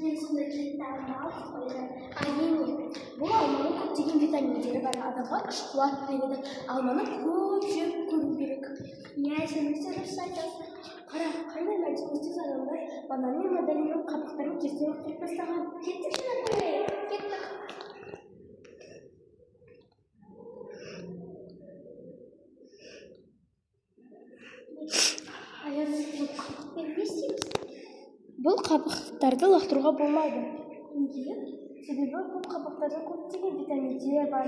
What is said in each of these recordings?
Мен сондай кітаптарды алып қойдым. Әрине, бұл алманың көптеген витаминдері бар. Адамға күш қуат береді. Алманы көп жеп көру керек. Иә, сен дұрыс айтасың. Қара, қандай мәдениетсіз адамдар банан мен мандариннің қабықтарын ертең қырып тастаған. Кеттік жинап қояйық. Кеттік. Аяз, не істейміз? Бұл қабықтарды лақтыруға болмайды. Неге? Себебі бұл қабықтарда көптеген витаминдер бар.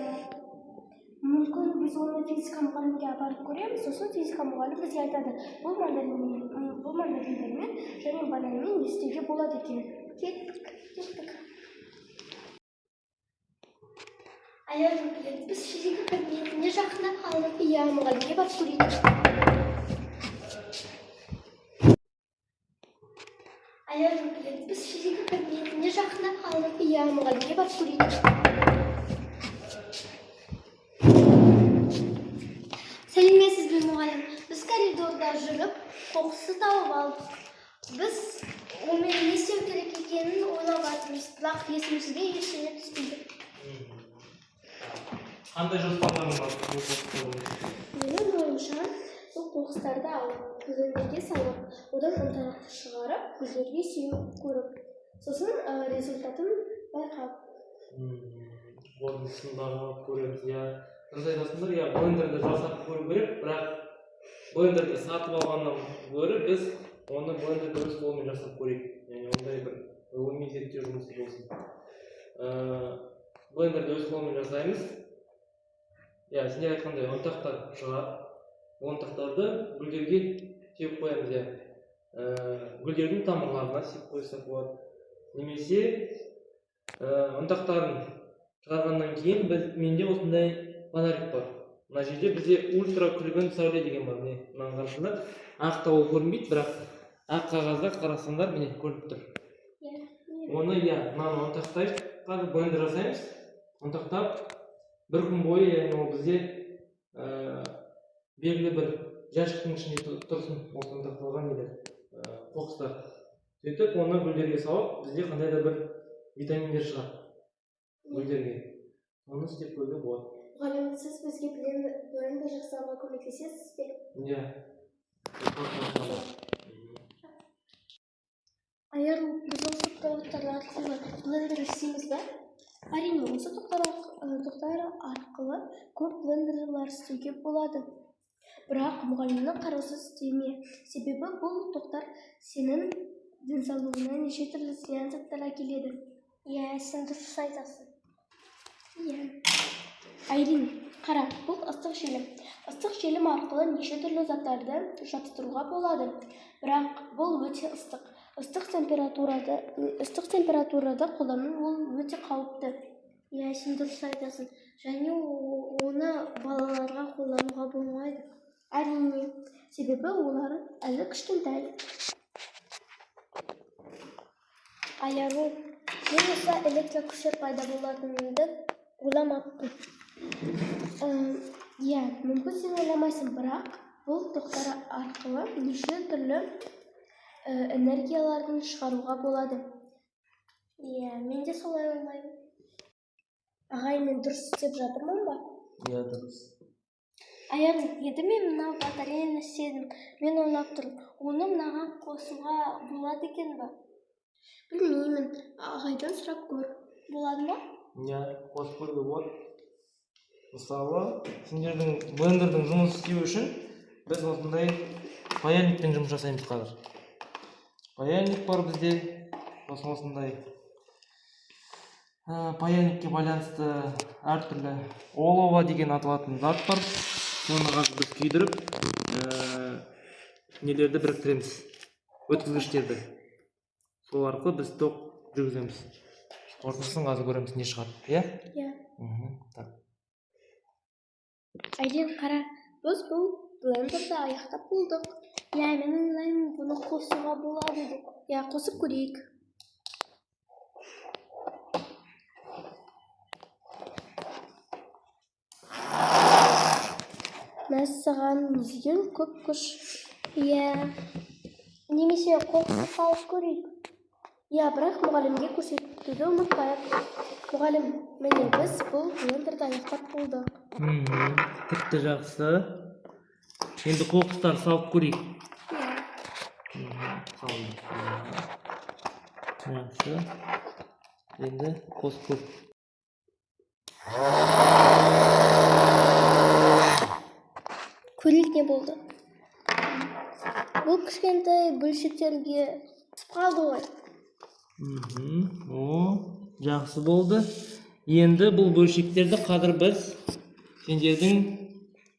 Мүмкін біз оны физика мұғалімге апарып көреміз, сосын физика мұғалім бізге айтады, бұл мандариндармен және бананмен не істеуге болады екен. Кеттік. Аяз, біз физика кабинетіне жақындап қалдық. Иә, мұғалімге барып көрейік. Аяз, біз физика кабинетіне жақындап қалдық. Иә, мұғалімге барып көрейік. Сәлеметсіз бе, мұғалім? Біз коридорда жүріп, қоқысты тауып алдық. Біз онымен не істеу керек екенін ойлап жатырмыз, бірақ есімізге ештеңе түспейді. Қандай жоспарларың бар? Менің ойымша, сол қоқыстарды алып, гүлдерге салып, одан ұнтақты шығарып, гүлдерге сеуіп көріп, сосын результатын байқап. Оның сындағы көреміз, иә. Дұрыс айтасыңдар, иә, блендерді жасап көру керек, бірақ блендерді сатып алғаннан гөрі біз оны блендерді өз қолымен жасап көрейік. Яғни ондай бір ғылыми зерттеу жұмысы болсын. Блендерді өз қолымен жасаймыз. Иә, сендер айтқандай ұнтақтар шығады. Ұнтақтарды гүлдерге сеуіп қоямыз, иә. Гүлдердің тамырларына сеуіп қойсақ болады. Немесе ұнтақтарын шығарғаннан кейін менде осындай фонарик бар. Мына жерде бізде ультра күлгін сәуле деген бар. Мынаны қарасаңдар, ақта ол көрінбейді, бірақ ақ қағазда қарасаңдар, міне көрініп тұр. Оны, иә, мынаны ұнтақтайық, қазір блендер жасаймыз. Ұнтақтап, бір күн бойы, яғни ол бізде белгілі бір жәшіктің ішінде тұрсын, осы ұнтақталған нелер, қоқыстар. Сөйтіп, оны гүлдерге салып, бізде қандай да бір витаминдер шығады гүлдерге. Оны істеп көруге болады. Мұғалім, сіз бізге блендер жасауға көмектесесіз бе? Иә. Аяр, біз осы тоқтар арқылы блендер істейміз бе? Әрине, осы тоқтар арқылы көп блендерлер істеуге болады. Бірақ мұғалімнің қараусыз істеме. Себебі бұл тоқтар сенің денсаулығына неше түрлі зиян заттар әкеледі. Иә, сен дұрыс айтасың. Иә. Әрине, қара, бұл ыстық желім. Ыстық желім арқылы неше түрлі заттарды жабыстыруға болады. Бірақ бұл өте ыстық. Ыстық температурада қолдану ол өте қауіпті. Иә, сен дұрыс айтасың. Және оны балаларға қолдануға болмайды. Әрине, себебі олар әлі кішкентай. Аяру, мен осы электрокүшер пайда болатынымды ойламаппын. Иә, мүмкін сен ойламайсың, бірақ бұл тоқтар арқылы неше түрлі энергияларын шығаруға болады. Иә, мен де солай ойлаймын. Ағай, мен дұрыс істеп жатырмын ба? Иә, дұрыс. Аяр, енді мен мынау батареяны істедім. Мен ойлап тұрмын, оны мынаған қосуға болады екен ба? Білмеймін, ағайдан сұрап көр. Болады ма? Иә, қосып көруге болады. Мысалы, сендердің блендердің жұмыс істеу үшін біз осындай паяльникпен жұмыс жасаймыз қазір. Паяльник бар бізде, осындай паяльникке байланысты әртүрлі олова деген аталатын зат бар. Соны қазір біз күйдіріп, нелерді біріктіреміз, өткізгіштерді. Сол арқылы біз ток жүргіземіз. Қорытындысын қазір көреміз, не шығады, иә? Иә. Так. Айден, қара, біз бұл блендерді аяқтап болдық. Иә, мен ойлаймын, бұны қосуға болады деп. Иә, қосып көрейік. Мәссаған деген көп күш. Иә. Немесе қоқысты салып көрейік. Я бірақ мұғалімге көрсетуді ұмытпайық. Мұғалім, міне біз бұл блендерді аяқтап болдық. Тіпті жақсы. Енді қоқыстар салып көрейік. Жақсы. Енді қосып көп. Көрейік не болды. Бұл кішкентай бөлшектерге түсіп қалды ғой. Жақсы болды. Енді бұл бөлшектерді қазір біз сендердің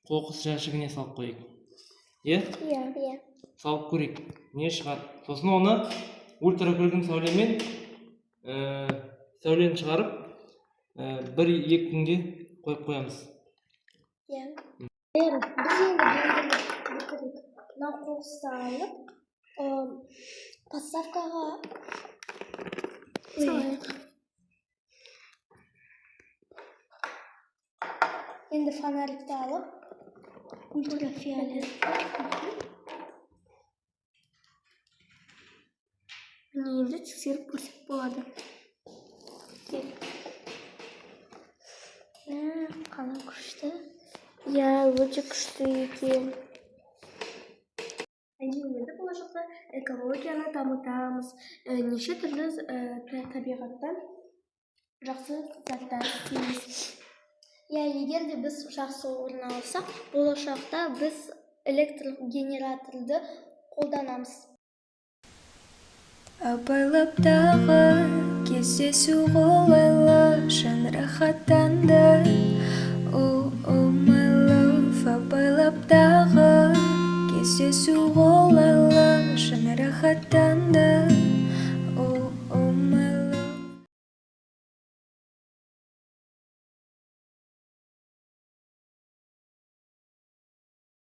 қоқыс жәшігіне салып қойайық. Иә. Салып көрейік. Не шығар? Сосын оны ультракүлгін сәулемен сәулені шығарып 1-2 күнге қойып қоямыз. Иә. Біз енді мына қоқысты алып подставкаға салайық. Енді фонарикті алып ультрафиолет. Енді тексеріп көрсек болады. Қалай күшті? Иә, өте күшті екен. Енді болашақта экологияны дамытамыз. Неше түрлі табиғаттан жақсы заттар істейміз. Иә, егер де біз жақсы орын алсақ, болашақта біз электрогенераторды қолданамыз. Абайлаптағы кездесу қолайлы, жан рахаттанды. Oh my love, абайлаптағы кездесу қолайлы, жан рахаттанды.